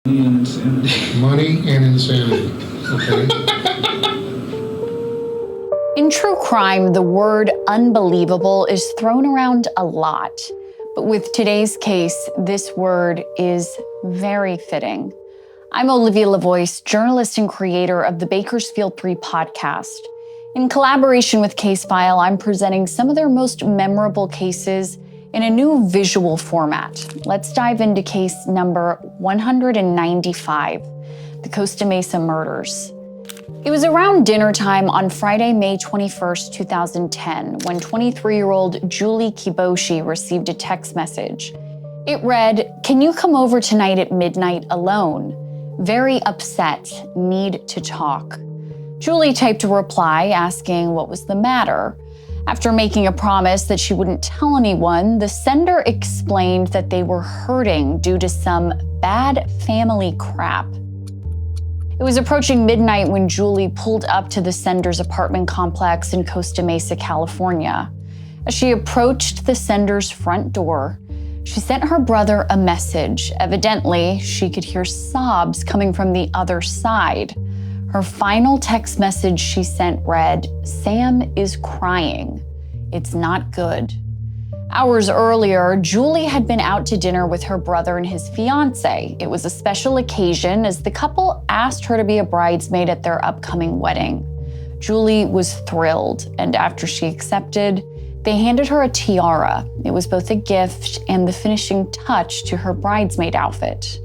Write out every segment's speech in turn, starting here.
and insanity. Money and insanity, okay? In true crime, the word unbelievable is thrown around a lot. But with today's case, this word is very fitting. I'm Olivia Lavoie, journalist and creator of the Bakersfield 3 podcast. In collaboration with Case File, I'm presenting some of their most memorable cases in a new visual format. Let's dive into case number 195, the Costa Mesa murders. It was around dinner time on Friday, May 21st, 2010, when 23-year-old Juri Kibuishi received a text message. It read, "Can you come over tonight at midnight alone? Very upset, need to talk." Julie typed a reply asking what was the matter. After making a promise that she wouldn't tell anyone, the sender explained that they were hurting due to some bad family crap. It was approaching midnight when Julie pulled up to the sender's apartment complex in Costa Mesa, California. As she approached the sender's front door, she sent her brother a message. Evidently, she could hear sobs coming from the other side. Her final text message she sent read, "Sam is crying. It's not good." Hours earlier, Julie had been out to dinner with her brother and his fiancée. It was a special occasion as the couple asked her to be a bridesmaid at their upcoming wedding. Julie was thrilled, and after she accepted, they handed her a tiara. It was both a gift and the finishing touch to her bridesmaid outfit.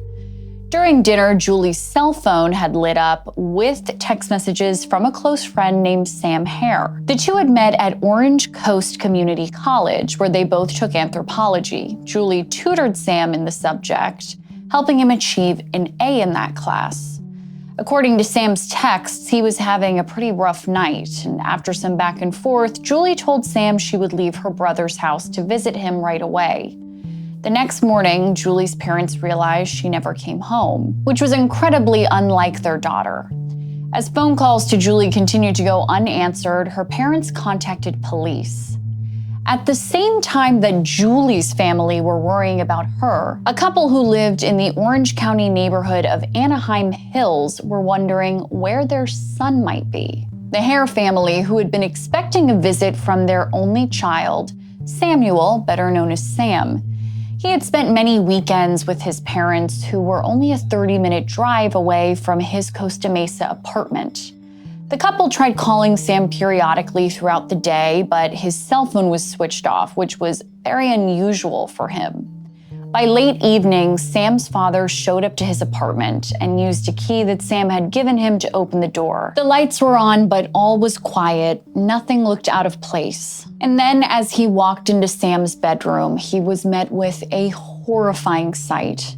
During dinner, Julie's cell phone had lit up with text messages from a close friend named Sam Herr. The two had met at Orange Coast Community College, where they both took anthropology. Julie tutored Sam in the subject, helping him achieve an A in that class. According to Sam's texts, he was having a pretty rough night, and after some back and forth, Julie told Sam she would leave her brother's house to visit him right away. The next morning, Julie's parents realized she never came home, which was incredibly unlike their daughter. As phone calls to Julie continued to go unanswered, her parents contacted police. At the same time that Julie's family were worrying about her, a couple who lived in the Orange County neighborhood of Anaheim Hills were wondering where their son might be. The Herr family, who had been expecting a visit from their only child, Samuel, better known as Sam. He had spent many weekends with his parents, who were only a 30-minute drive away from his Costa Mesa apartment. The couple tried calling Sam periodically throughout the day, but his cell phone was switched off, which was very unusual for him. By late evening, Sam's father showed up to his apartment and used a key that Sam had given him to open the door. The lights were on, but all was quiet. Nothing looked out of place. And then as he walked into Sam's bedroom, he was met with a horrifying sight.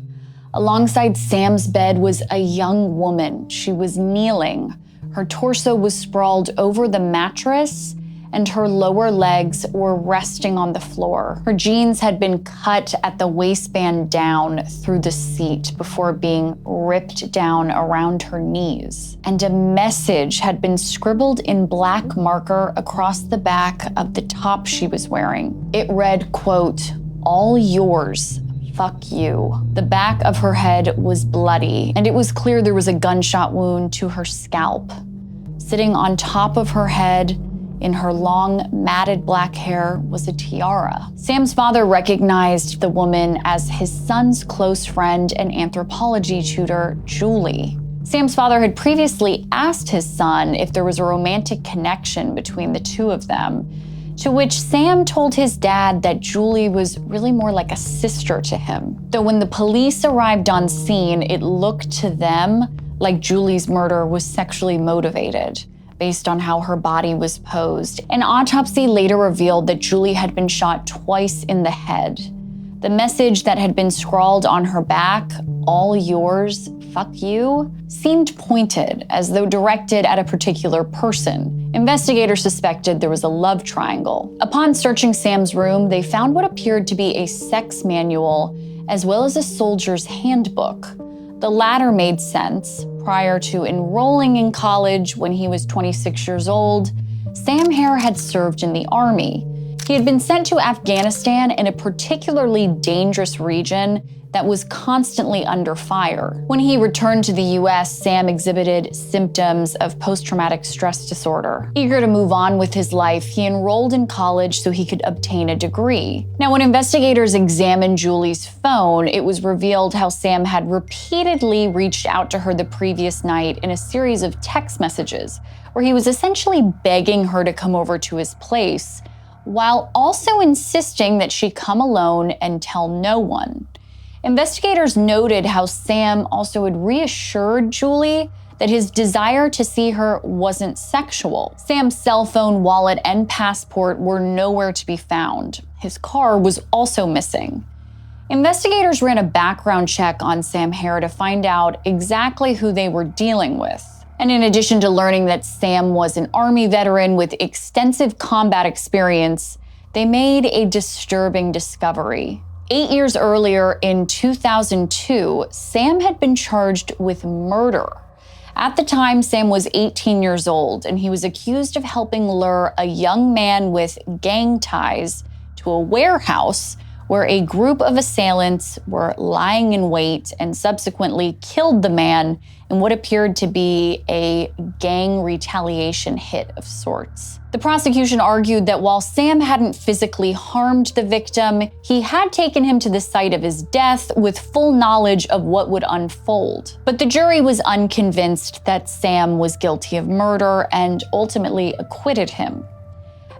Alongside Sam's bed was a young woman. She was kneeling. Her torso was sprawled over the mattress, and her lower legs were resting on the floor. Her jeans had been cut at the waistband down through the seat before being ripped down around her knees. And a message had been scribbled in black marker across the back of the top she was wearing. It read, quote, "All yours. Fuck you." The back of her head was bloody, and it was clear there was a gunshot wound to her scalp. Sitting on top of her head, in her long, matted black hair, was a tiara. Sam's father recognized the woman as his son's close friend and anthropology tutor, Julie. Sam's father had previously asked his son if there was a romantic connection between the two of them, to which Sam told his dad that Julie was really more like a sister to him. Though when the police arrived on scene, it looked to them like Julie's murder was sexually motivated, based on how her body was posed. An autopsy later revealed that Julie had been shot twice in the head. The message that had been scrawled on her back, "All yours, fuck you," seemed pointed, as though directed at a particular person. Investigators suspected there was a love triangle. Upon searching Sam's room, they found what appeared to be a sex manual, as well as a soldier's handbook. The latter made sense. Prior to enrolling in college when he was 26 years old, Sam Herr had served in the Army. He had been sent to Afghanistan in a particularly dangerous region that was constantly under fire. When he returned to the US, Sam exhibited symptoms of post-traumatic stress disorder. Eager to move on with his life, he enrolled in college so he could obtain a degree. Now, when investigators examined Julie's phone, it was revealed how Sam had repeatedly reached out to her the previous night in a series of text messages, where he was essentially begging her to come over to his place, while also insisting that she come alone and tell no one. Investigators noted how Sam also had reassured Julie that his desire to see her wasn't sexual. Sam's cell phone, wallet, and passport were nowhere to be found. His car was also missing. Investigators ran a background check on Sam Herr to find out exactly who they were dealing with. And in addition to learning that Sam was an Army veteran with extensive combat experience, they made a disturbing discovery. 8 years earlier, in 2002, Sam had been charged with murder. At the time, Sam was 18 years old, and he was accused of helping lure a young man with gang ties to a warehouse where a group of assailants were lying in wait and subsequently killed the man in what appeared to be a gang retaliation hit of sorts. The prosecution argued that while Sam hadn't physically harmed the victim, he had taken him to the site of his death with full knowledge of what would unfold. But the jury was unconvinced that Sam was guilty of murder and ultimately acquitted him.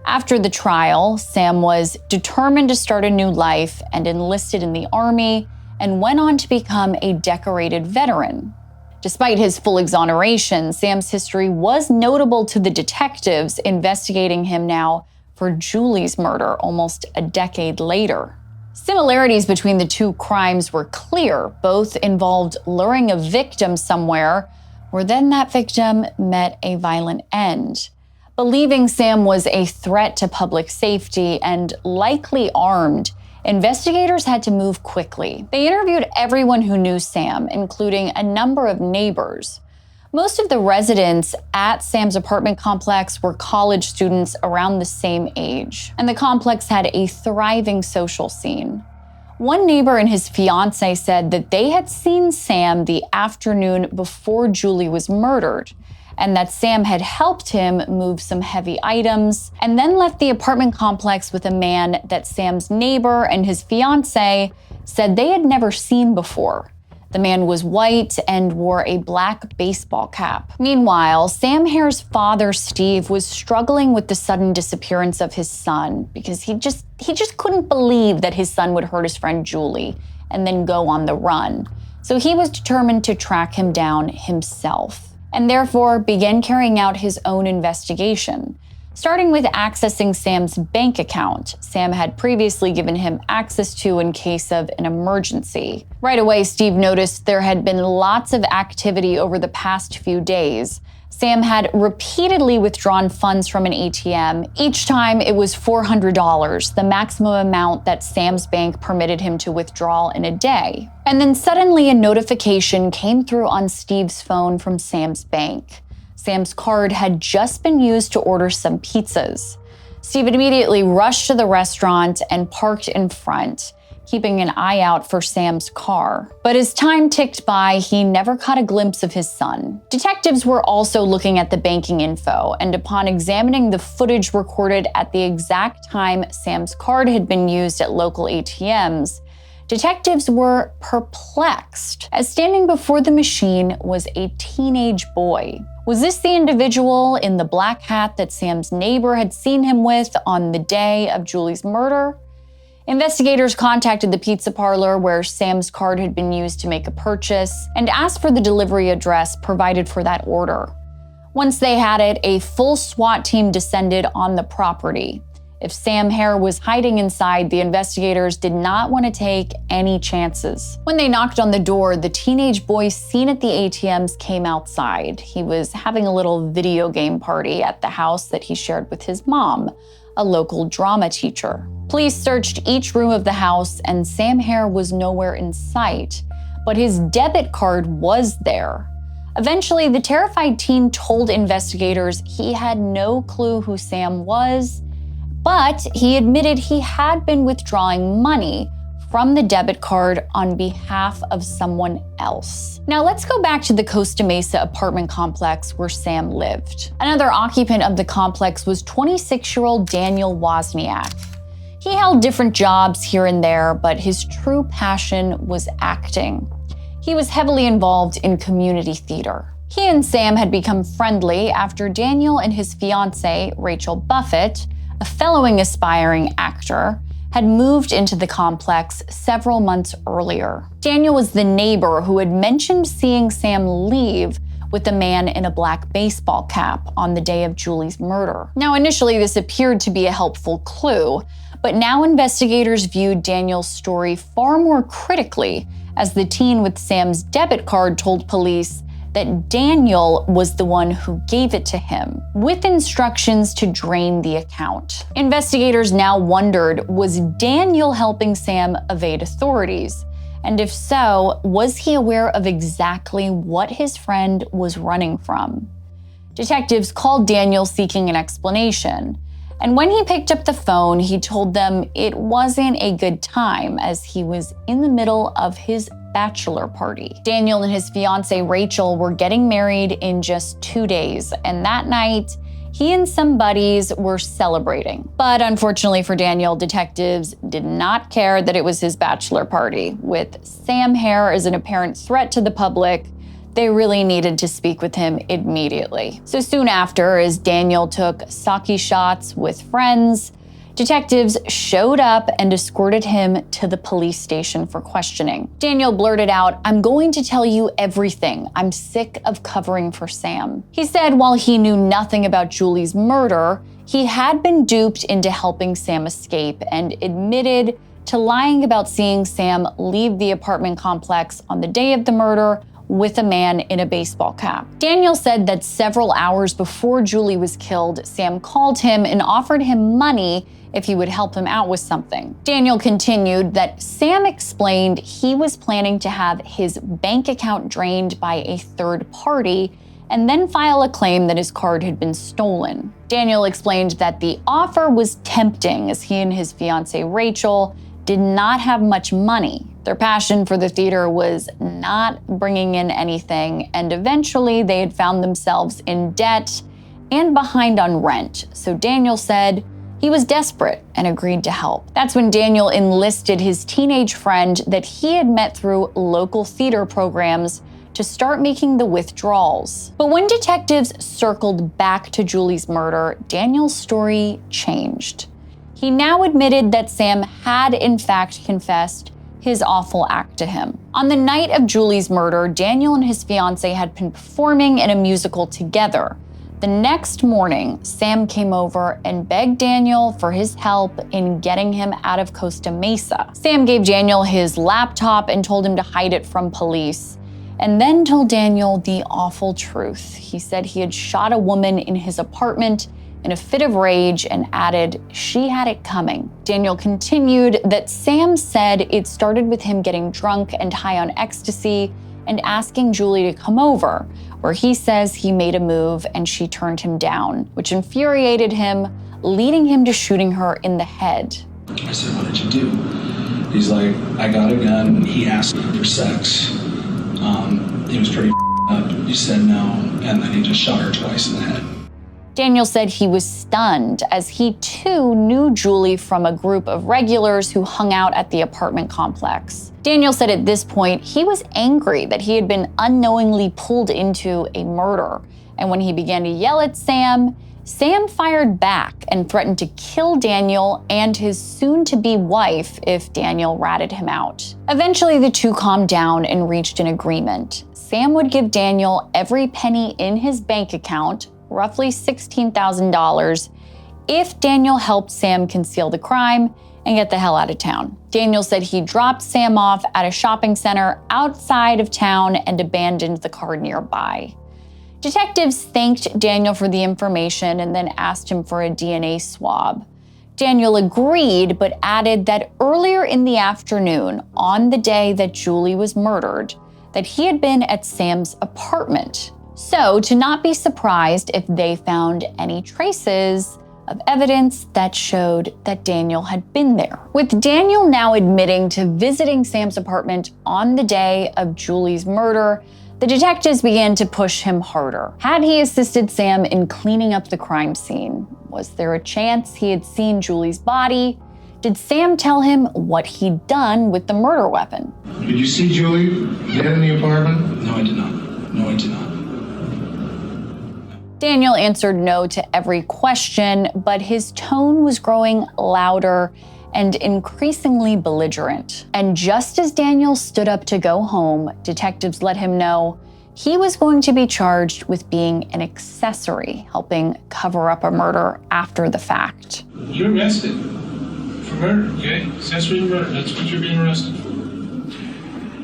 After the trial, Sam was determined to start a new life and enlisted in the Army and went on to become a decorated veteran. Despite his full exoneration, Sam's history was notable to the detectives investigating him now for Julie's murder almost a decade later. Similarities between the two crimes were clear. Both involved luring a victim somewhere, where then that victim met a violent end. Believing Sam was a threat to public safety and likely armed, investigators had to move quickly. They interviewed everyone who knew Sam, including a number of neighbors. Most of the residents at Sam's apartment complex were college students around the same age, and the complex had a thriving social scene. One neighbor and his fiancée said that they had seen Sam the afternoon before Julie was murdered, and that Sam had helped him move some heavy items and then left the apartment complex with a man that Sam's neighbor and his fiancée said they had never seen before. The man was white and wore a black baseball cap. Meanwhile, Sam Herr's father, Steve, was struggling with the sudden disappearance of his son because he just couldn't believe that his son would hurt his friend Julie and then go on the run. So he was determined to track him down himself, and therefore began carrying out his own investigation, starting with accessing Sam's bank account Sam had previously given him access to in case of an emergency. Right away, Steve noticed there had been lots of activity over the past few days. Sam had repeatedly withdrawn funds from an ATM. Each time it was $400, the maximum amount that Sam's bank permitted him to withdraw in a day. And then suddenly a notification came through on Steve's phone from Sam's bank. Sam's card had just been used to order some pizzas. Steve immediately rushed to the restaurant and parked in front, keeping an eye out for Sam's car. But as time ticked by, he never caught a glimpse of his son. Detectives were also looking at the banking info, and upon examining the footage recorded at the exact time Sam's card had been used at local ATMs, detectives were perplexed, as standing before the machine was a teenage boy. Was this the individual in the black hat that Sam's neighbor had seen him with on the day of Julie's murder? Investigators contacted the pizza parlor where Sam's card had been used to make a purchase and asked for the delivery address provided for that order. Once they had it, a full SWAT team descended on the property. If Sam Herr was hiding inside, the investigators did not want to take any chances. When they knocked on the door, the teenage boy seen at the ATMs came outside. He was having a little video game party at the house that he shared with his mom, a local drama teacher. Police searched each room of the house, and Sam Herr was nowhere in sight, but his debit card was there. Eventually, the terrified teen told investigators he had no clue who Sam was, but he admitted he had been withdrawing money from the debit card on behalf of someone else. Now let's go back to the Costa Mesa apartment complex where Sam lived. Another occupant of the complex was 26-year-old Daniel Wozniak. He held different jobs here and there, but his true passion was acting. He was heavily involved in community theater. He and Sam had become friendly after Daniel and his fiancée, Rachel Buffett, a fellow aspiring actor, had moved into the complex several months earlier. Daniel was the neighbor who had mentioned seeing Sam leave with a man in a black baseball cap on the day of Julie's murder. Now, initially, this appeared to be a helpful clue, but now investigators viewed Daniel's story far more critically as the teen with Sam's debit card told police that Daniel was the one who gave it to him, with instructions to drain the account. Investigators now wondered, was Daniel helping Sam evade authorities? And if so, was he aware of exactly what his friend was running from? Detectives called Daniel seeking an explanation. And when he picked up the phone, he told them it wasn't a good time as he was in the middle of his bachelor party. Daniel and his fiancée Rachel were getting married in just 2 days, and that night, he and some buddies were celebrating. But unfortunately for Daniel, detectives did not care that it was his bachelor party. With Sam Herr as an apparent threat to the public, they really needed to speak with him immediately. So soon after, as Daniel took sake shots with friends, detectives showed up and escorted him to the police station for questioning. Daniel blurted out, "I'm going to tell you everything. I'm sick of covering for Sam." He said while he knew nothing about Julie's murder, he had been duped into helping Sam escape and admitted to lying about seeing Sam leave the apartment complex on the day of the murder with a man in a baseball cap. Daniel said that several hours before Julie was killed, Sam called him and offered him money if he would help him out with something. Daniel continued that Sam explained he was planning to have his bank account drained by a third party and then file a claim that his card had been stolen. Daniel explained that the offer was tempting as he and his fiancée Rachel did not have much money. Their passion for the theater was not bringing in anything, and eventually they had found themselves in debt and behind on rent. So Daniel said he was desperate and agreed to help. That's when Daniel enlisted his teenage friend that he had met through local theater programs to start making the withdrawals. But when detectives circled back to Julie's murder, Daniel's story changed. He now admitted that Sam had in fact confessed his awful act to him. On the night of Julie's murder, Daniel and his fiancée had been performing in a musical together. The next morning, Sam came over and begged Daniel for his help in getting him out of Costa Mesa. Sam gave Daniel his laptop and told him to hide it from police, and then told Daniel the awful truth. He said he had shot a woman in his apartment in a fit of rage and added she had it coming. Daniel continued that Sam said it started with him getting drunk and high on ecstasy and asking Julie to come over, where he says he made a move and she turned him down, which infuriated him, leading him to shooting her in the head. I said, "What did you do?" He's like, "I got a gun." He asked me for sex. He was pretty up. He said no, and then he just shot her twice in the head. Daniel said he was stunned as he too knew Julie from a group of regulars who hung out at the apartment complex. Daniel said at this point he was angry that he had been unknowingly pulled into a murder. And when he began to yell at Sam, Sam fired back and threatened to kill Daniel and his soon-to-be wife if Daniel ratted him out. Eventually, the two calmed down and reached an agreement. Sam would give Daniel every penny in his bank account, roughly $16,000, if Daniel helped Sam conceal the crime and get the hell out of town. Daniel said he dropped Sam off at a shopping center outside of town and abandoned the car nearby. Detectives thanked Daniel for the information and then asked him for a DNA swab. Daniel agreed, but added that earlier in the afternoon, on the day that Julie was murdered, that he had been at Sam's apartment. So, to not be surprised if they found any traces of evidence that showed that Daniel had been there. With Daniel now admitting to visiting Sam's apartment on the day of Julie's murder, the detectives began to push him harder. Had he assisted Sam in cleaning up the crime scene? Was there a chance he had seen Julie's body? Did Sam tell him what he'd done with the murder weapon? Did you see Julie dead in the apartment? No, I did not. No, I did not. Daniel answered no to every question, but his tone was growing louder and increasingly belligerent. And just as Daniel stood up to go home, detectives let him know he was going to be charged with being an accessory, helping cover up a murder after the fact. You're arrested for murder, okay? Accessory to murder, that's what you're being arrested for.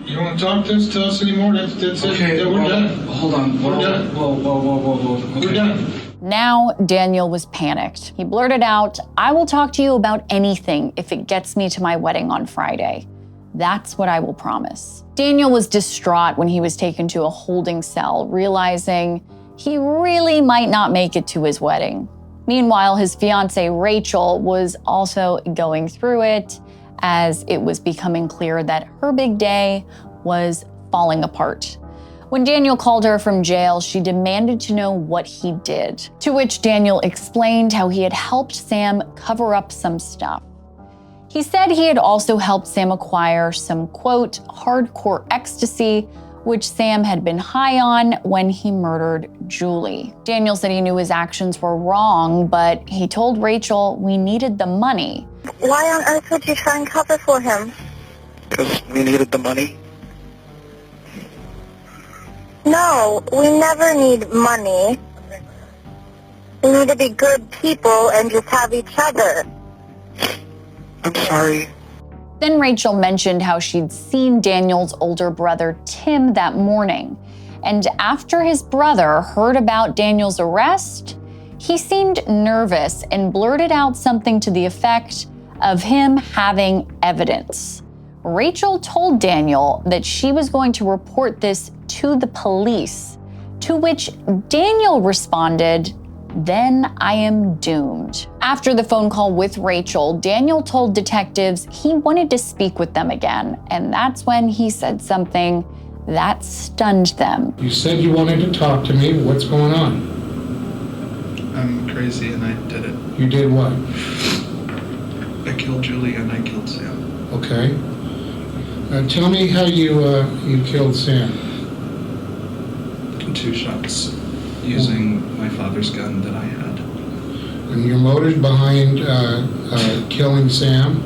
You don't want to talk to us, tell us anymore? That's Okay, it. Yeah, we're done. Hold on. We're done. Whoa. Okay. We're done. Now, Daniel was panicked. He blurted out, "I will talk to you about anything if it gets me to my wedding on Friday. That's what I will promise." Daniel was distraught when he was taken to a holding cell, realizing he really might not make it to his wedding. Meanwhile, his fiancée Rachel was also going through it, as it was becoming clear that her big day was falling apart. When Daniel called her from jail, she demanded to know what he did, to which Daniel explained how he had helped Sam cover up some stuff. He said he had also helped Sam acquire some, quote, hardcore ecstasy, which Sam had been high on when he murdered Julie. Daniel said he knew his actions were wrong, but he told Rachel we needed the money. Why on earth would you try and cover for him? Because we needed the money. No, we never need money. We need to be good people and just have each other. I'm sorry. Then Rachel mentioned how she'd seen Daniel's older brother, Tim, that morning. And after his brother heard about Daniel's arrest, he seemed nervous and blurted out something to the effect of him having evidence. Rachel told Daniel that she was going to report this to the police, to which Daniel responded, "Then I am doomed." After the phone call with Rachel, Daniel told detectives he wanted to speak with them again, and that's when he said something that stunned them. You said you wanted to talk to me. What's going on? I'm crazy and I did it. You did what? I killed Julie and I killed Sam. Okay. Tell me how you killed Sam. 2 shots using my father's gun that I had. And your motive behind killing Sam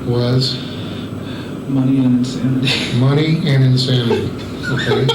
was? Money and insanity. Money and insanity. Okay.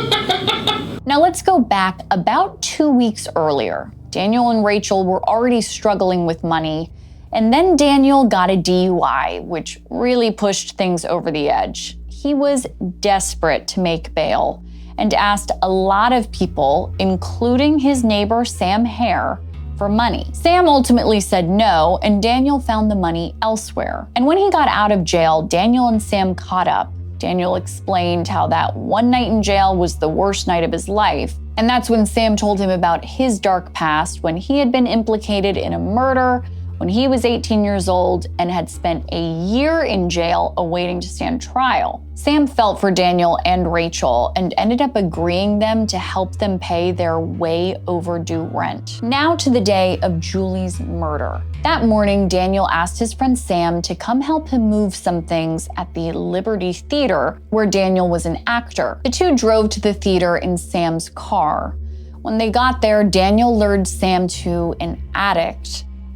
Now let's go back about 2 weeks earlier. Daniel and Rachel were already struggling with money, and then Daniel got a DUI, which really pushed things over the edge. He was desperate to make bail and asked a lot of people, including his neighbor Sam Herr, for money. Sam ultimately said no, and Daniel found the money elsewhere. And when he got out of jail, Daniel and Sam caught up. Daniel explained how that one night in jail was the worst night of his life. And that's when Sam told him about his dark past, when he had been implicated in a murder when he was 18 years old and had spent a year in jail awaiting to stand trial. Sam felt for Daniel and Rachel and ended up agreeing them to help them pay their way overdue rent. Now to the day of Julie's murder. That morning, Daniel asked his friend Sam to come help him move some things at the Liberty Theater, where Daniel was an actor. The two drove to the theater in Sam's car. When they got there, Daniel lured Sam to an attic.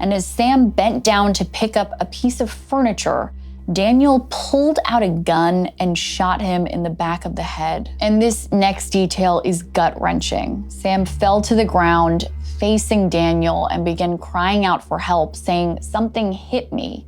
And as Sam bent down to pick up a piece of furniture, Daniel pulled out a gun and shot him in the back of the head. And this next detail is gut-wrenching. Sam fell to the ground, facing Daniel, and began crying out for help, saying, "Something hit me."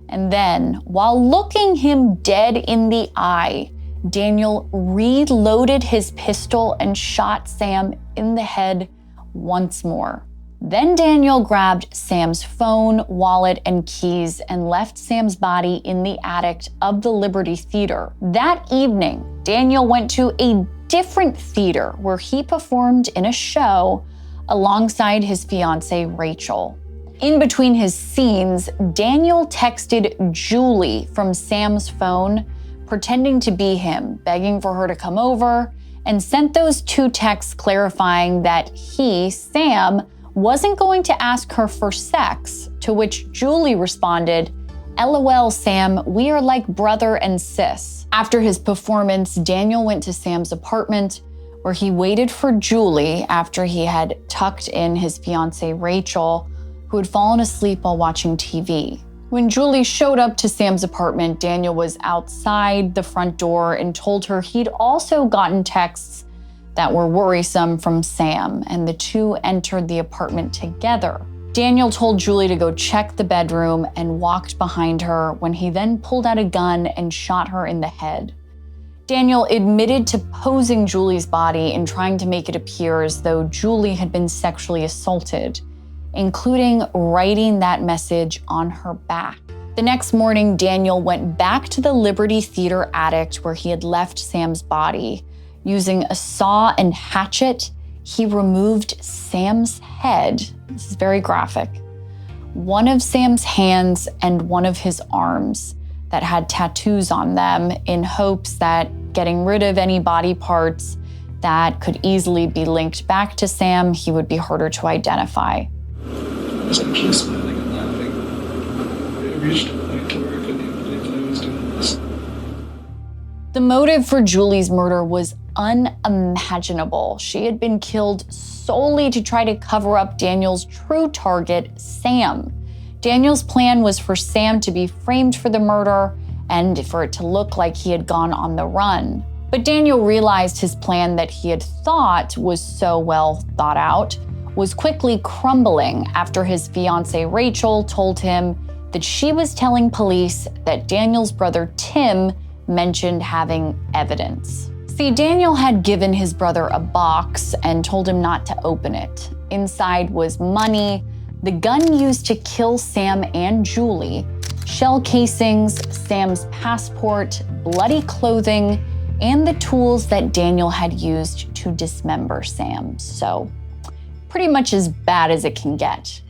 And then, while looking him dead in the eye, Daniel reloaded his pistol and shot Sam in the head once more. Then Daniel grabbed Sam's phone, wallet, and keys and left Sam's body in the attic of the Liberty Theater. That evening, Daniel went to a different theater where he performed in a show alongside his fiancée, Rachel. In between his scenes, Daniel texted Julie from Sam's phone, pretending to be him, begging for her to come over, and sent those 2 texts clarifying that he, Sam, wasn't going to ask her for sex, to which Julie responded, "LOL, Sam, we are like brother and sis." After his performance, Daniel went to Sam's apartment, where he waited for Julie after he had tucked in his fiancée Rachel, who had fallen asleep while watching TV. When Julie showed up to Sam's apartment, Daniel was outside the front door and told her he'd also gotten texts that were worrisome from Sam, and the 2 entered the apartment together. Daniel told Julie to go check the bedroom and walked behind her when he then pulled out a gun and shot her in the head. Daniel admitted to posing Julie's body and trying to make it appear as though Julie had been sexually assaulted, including writing that message on her back. The next morning, Daniel went back to the Liberty Theater attic where he had left Sam's body. Using a saw and hatchet, he removed Sam's head. This is very graphic. One of Sam's hands and one of his arms that had tattoos on them, in hopes that getting rid of any body parts that could easily be linked back to Sam, he would be harder to identify. I was actually smiling and laughing. I reached a point where I couldn't even believe that I was doing this. The motive for Julie's murder was unimaginable. She had been killed solely to try to cover up Daniel's true target, Sam. Daniel's plan was for Sam to be framed for the murder and for it to look like he had gone on the run. But Daniel realized his plan that he had thought was so well thought out was quickly crumbling after his fiancée Rachel told him that she was telling police that Daniel's brother Tim mentioned having evidence. See, Daniel had given his brother a box and told him not to open it. Inside was money, the gun used to kill Sam and Julie, shell casings, Sam's passport, bloody clothing, and the tools that Daniel had used to dismember Sam. So, pretty much as bad as it can get.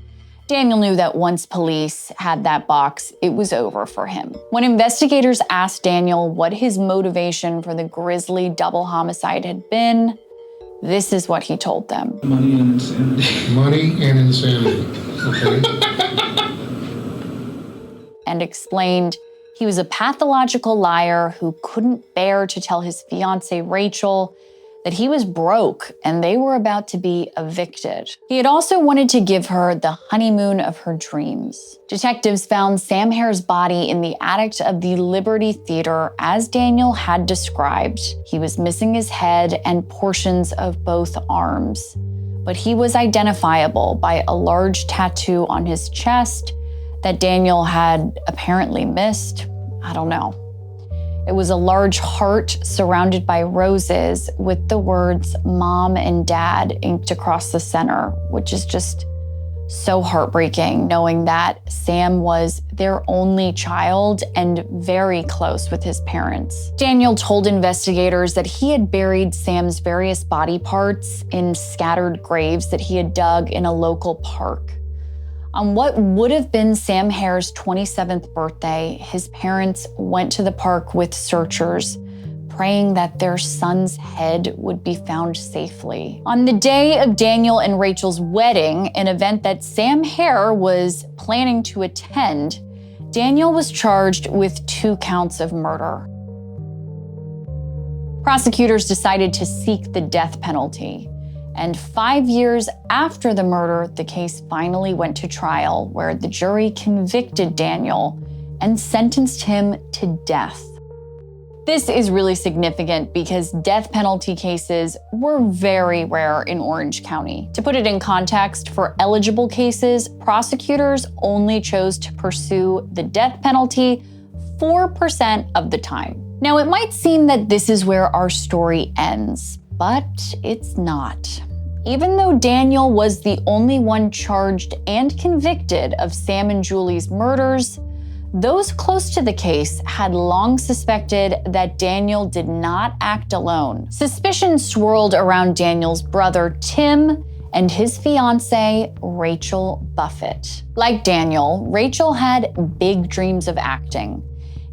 Daniel knew that once police had that box, it was over for him. When investigators asked Daniel what his motivation for the grisly double homicide had been, this is what he told them. Money and insanity. Money and insanity. Okay. And explained he was a pathological liar who couldn't bear to tell his fiancée Rachel that he was broke and they were about to be evicted. He had also wanted to give her the honeymoon of her dreams. Detectives found Sam Herr's body in the attic of the Liberty Theater as Daniel had described. He was missing his head and portions of both arms, but he was identifiable by a large tattoo on his chest that Daniel had apparently missed. I don't know. It was a large heart surrounded by roses with the words Mom and Dad inked across the center, which is just so heartbreaking knowing that Sam was their only child and very close with his parents. Daniel told investigators that he had buried Sam's various body parts in scattered graves that he had dug in a local park. On what would have been Sam Herr's 27th birthday, his parents went to the park with searchers, praying that their son's head would be found safely. On the day of Daniel and Rachel's wedding, an event that Sam Herr was planning to attend, Daniel was charged with 2 counts of murder. Prosecutors decided to seek the death penalty. And 5 years after the murder, the case finally went to trial, where the jury convicted Daniel and sentenced him to death. This is really significant because death penalty cases were very rare in Orange County. To put it in context, for eligible cases, prosecutors only chose to pursue the death penalty 4% of the time. Now, it might seem that this is where our story ends, but it's not. Even though Daniel was the only one charged and convicted of Sam and Julie's murders, those close to the case had long suspected that Daniel did not act alone. Suspicion swirled around Daniel's brother, Tim, and his fiancée, Rachel Buffett. Like Daniel, Rachel had big dreams of acting.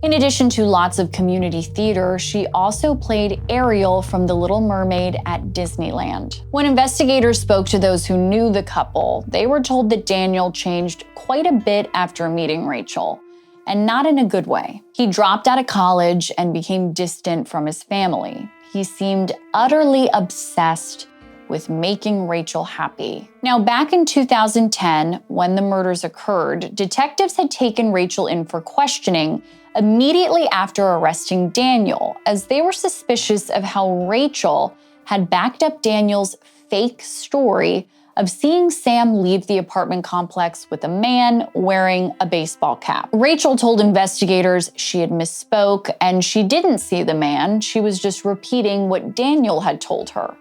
In addition to lots of community theater, she also played Ariel from The Little Mermaid at Disneyland. When investigators spoke to those who knew the couple, they were told that Daniel changed quite a bit after meeting Rachel, and not in a good way. He dropped out of college and became distant from his family. He seemed utterly obsessed with making Rachel happy. Now, back in 2010, when the murders occurred, detectives had taken Rachel in for questioning immediately after arresting Daniel, as they were suspicious of how Rachel had backed up Daniel's fake story of seeing Sam leave the apartment complex with a man wearing a baseball cap. Rachel told investigators she had misspoke and she didn't see the man, she was just repeating what Daniel had told her.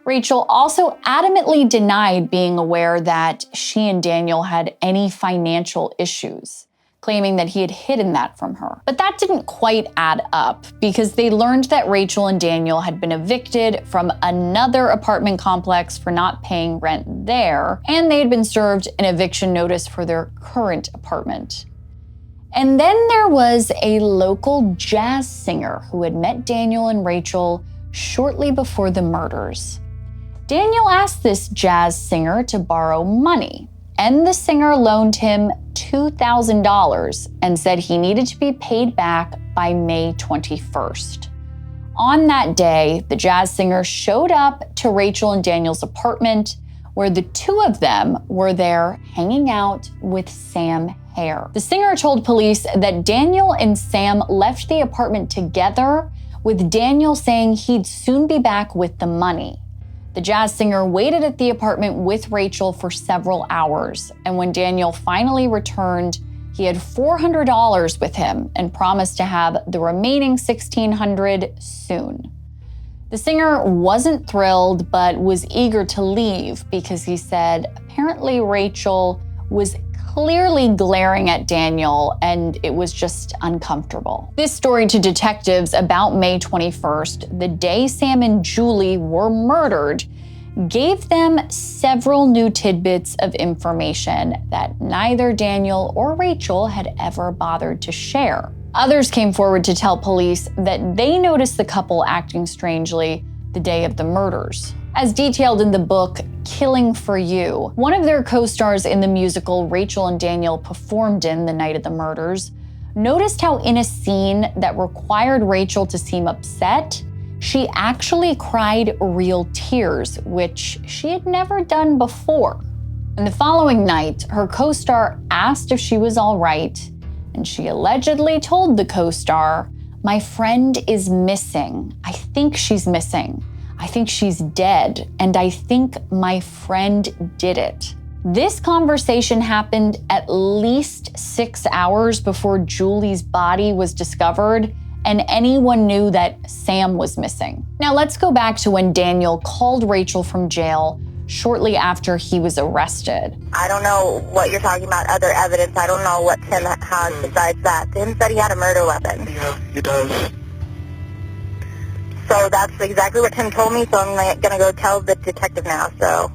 Rachel also adamantly denied being aware that she and Daniel had any financial issues, claiming that he had hidden that from her. But that didn't quite add up, because they learned that Rachel and Daniel had been evicted from another apartment complex for not paying rent there, and they had been served an eviction notice for their current apartment. And then there was a local jazz singer who had met Daniel and Rachel shortly before the murders. Daniel asked this jazz singer to borrow money, and the singer loaned him $2,000 and said he needed to be paid back by May 21st. On that day, the jazz singer showed up to Rachel and Daniel's apartment, where the two of them were there hanging out with Sam Herr. The singer told police that Daniel and Sam left the apartment together, with Daniel saying he'd soon be back with the money. The jazz singer waited at the apartment with Rachel for several hours, and when Daniel finally returned, he had $400 with him and promised to have the remaining $1,600 soon. The singer wasn't thrilled, but was eager to leave because he said apparently Rachel was clearly glaring at Daniel, and it was just uncomfortable. This story to detectives about May 21st, the day Sam and Julie were murdered, gave them several new tidbits of information that neither Daniel or Rachel had ever bothered to share. Others came forward to tell police that they noticed the couple acting strangely the day of the murders. As detailed in the book, Killing for You, one of their co-stars in the musical Rachel and Daniel performed in the night of the murders noticed how in a scene that required Rachel to seem upset, she actually cried real tears, which she had never done before. And the following night, her co-star asked if she was all right, and she allegedly told the co-star, "My friend is missing. I think she's missing. I think she's dead, and I think my friend did it." This conversation happened at least 6 hours before Julie's body was discovered, and anyone knew that Sam was missing. Now let's go back to when Daniel called Rachel from jail shortly after he was arrested. I don't know what you're talking about, other evidence. I don't know what Tim has besides that. Tim said he had a murder weapon. Yeah, he does. So that's exactly what Tim told me, so I'm going to go tell the detective now, so.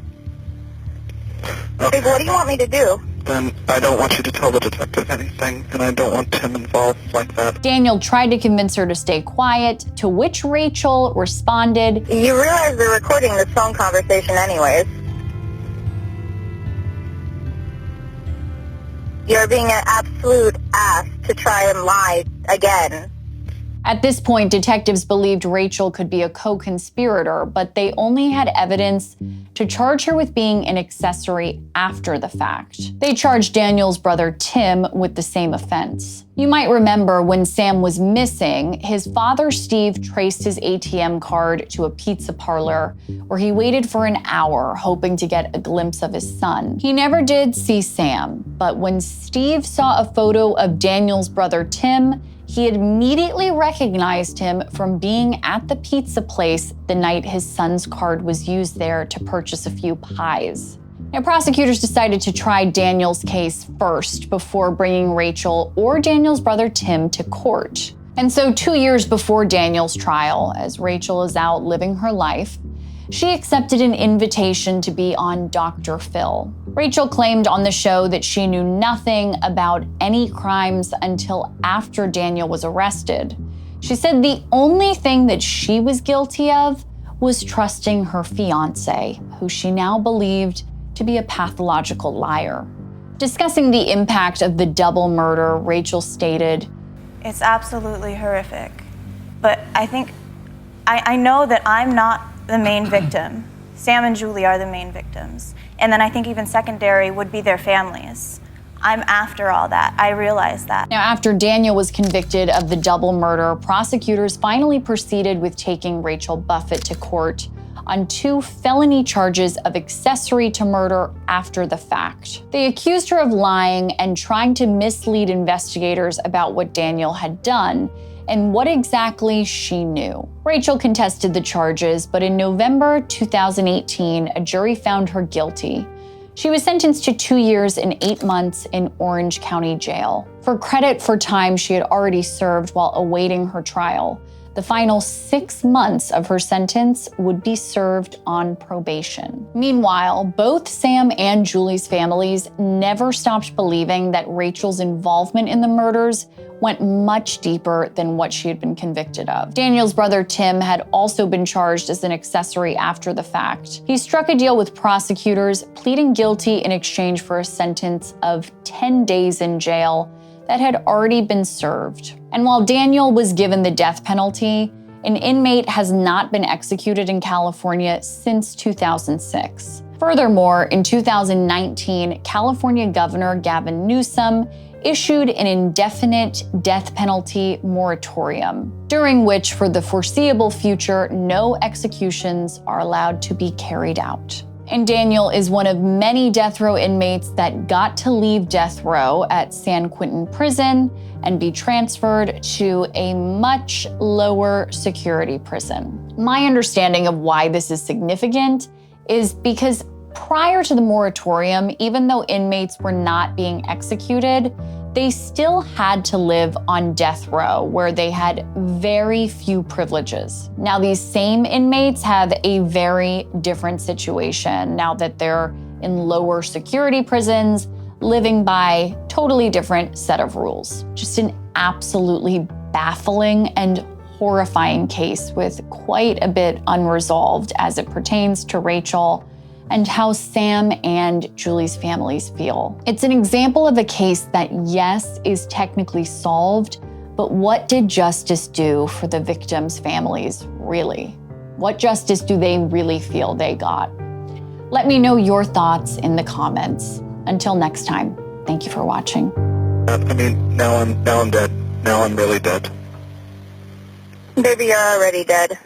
Okay. What do you want me to do? Then I don't want you to tell the detective anything, and I don't want Tim involved like that. Daniel tried to convince her to stay quiet, to which Rachel responded, You realize they're recording this phone conversation anyways. You're being an absolute ass to try and lie again. At this point, detectives believed Rachel could be a co-conspirator, but they only had evidence to charge her with being an accessory after the fact. They charged Daniel's brother Tim with the same offense. You might remember when Sam was missing, his father Steve traced his ATM card to a pizza parlor where he waited for an hour hoping to get a glimpse of his son. He never did see Sam, but when Steve saw a photo of Daniel's brother Tim, he immediately recognized him from being at the pizza place the night his son's card was used there to purchase a few pies. Now, prosecutors decided to try Daniel's case first before bringing Rachel or Daniel's brother Tim to court. And so 2 years before Daniel's trial, as Rachel is out living her life, She accepted an invitation to be on Dr. Phil. Rachel claimed on the show that she knew nothing about any crimes until after Daniel was arrested. She said the only thing that she was guilty of was trusting her fiancé, who she now believed to be a pathological liar. Discussing the impact of the double murder, Rachel stated, "It's absolutely horrific, but I know that I'm not the main victim. Sam and Julie are the main victims. And then I think even secondary would be their families. I'm after all that. I realize that." Now, after Daniel was convicted of the double murder, prosecutors finally proceeded with taking Rachel Buffett to court on 2 felony charges of accessory to murder after the fact. They accused her of lying and trying to mislead investigators about what Daniel had done and what exactly she knew. Rachel contested the charges, but in November 2018, a jury found her guilty. She was sentenced to 2 years and 8 months in Orange County Jail for credit for time she had already served while awaiting her trial. The final 6 months of her sentence would be served on probation. Meanwhile, both Sam and Julie's families never stopped believing that Rachel's involvement in the murders went much deeper than what she had been convicted of. Daniel's brother Tim had also been charged as an accessory after the fact. He struck a deal with prosecutors, pleading guilty in exchange for a sentence of 10 days in jail that had already been served. And while Daniel was given the death penalty, an inmate has not been executed in California since 2006. Furthermore, in 2019, California Governor Gavin Newsom issued an indefinite death penalty moratorium, during which, for the foreseeable future, no executions are allowed to be carried out. And Daniel is one of many death row inmates that got to leave death row at San Quentin Prison and be transferred to a much lower security prison. My understanding of why this is significant is because prior to the moratorium, even though inmates were not being executed, they still had to live on death row, where they had very few privileges. Now, these same inmates have a very different situation now that they're in lower security prisons, living by totally different set of rules. Just an absolutely baffling and horrifying case with quite a bit unresolved as it pertains to Rachel and how Sam and Julie's families feel. It's an example of a case that, yes, is technically solved, but what did justice do for the victims' families, really? What justice do they really feel they got? Let me know your thoughts in the comments. Until next time, thank you for watching. Now I'm dead. Now I'm really dead. Baby, you're already dead.